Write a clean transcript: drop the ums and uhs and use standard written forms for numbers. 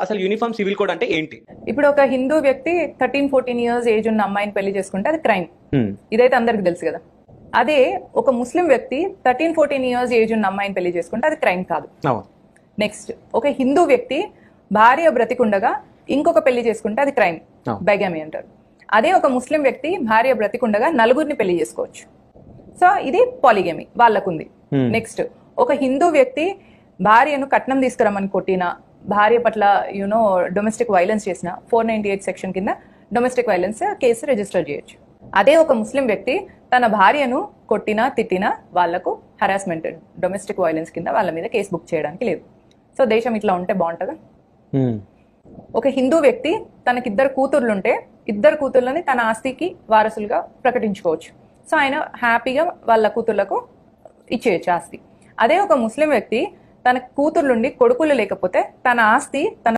అసలు uniform civil code అంటే ఏంటి? ఇప్పుడు ఒక హిందూ వ్యక్తి 13-14 ఇయర్స్ ఏజ్ ఉన్న అమ్మాయిని పెళ్లి చేసుకుంటే అది క్రైమ్. ఇదైతే అందరికి తెలుసు కదా. అదే ఒక ముస్లిం వ్యక్తి 13-14 ఇయర్స్ ఏజ్ ఉన్న అమ్మాయిని పెళ్లి చేసుకుంటే అది క్రైమ్ కాదు. నెక్స్ట్, ఒక హిందూ వ్యక్తి భార్య బ్రతికుండగా ఇంకొక పెళ్లి చేసుకుంటే అది క్రైమ్, బైగామి అంటారు. అదే ఒక ముస్లిం వ్యక్తి భార్య బ్రతికుండగా నలుగురిని పెళ్లి చేసుకోవచ్చు. సో ఇది పాలిగమి వాళ్ళకుంది. నెక్స్ట్, ఒక హిందూ వ్యక్తి భార్యను కట్నం తీసుకురమ్మని కొట్టినా, భార్య పట్ల డొమెస్టిక్ వైలెన్స్ చేసిన 498 సెక్షన్ కింద డొమెస్టిక్ వైలెన్స్ కేసు రిజిస్టర్ చేయొచ్చు. అదే ఒక ముస్లిం వ్యక్తి తన భార్యను కొట్టినా తిట్టినా వాళ్లకు హరాస్మెంట్ డొమెస్టిక్ వైలెన్స్ కింద వాళ్ళ మీద కేసు బుక్ చేయడానికి లేదు. సో దేశం ఇట్లా ఉంటే బాగుంటుందా? ఒక హిందూ వ్యక్తి తనకిద్దరు కూతుర్లుంటే ఇద్దరు కూతుర్లని తన ఆస్తికి వారసులుగా ప్రకటించుకోవచ్చు. సో ఆయన హ్యాపీగా వాళ్ళ కూతుర్లకు ఇచ్చేయచ్చు ఆస్తి. అదే ఒక ముస్లిం వ్యక్తి తన కూతుర్లుండి కొడుకులు లేకపోతే తన ఆస్తి తన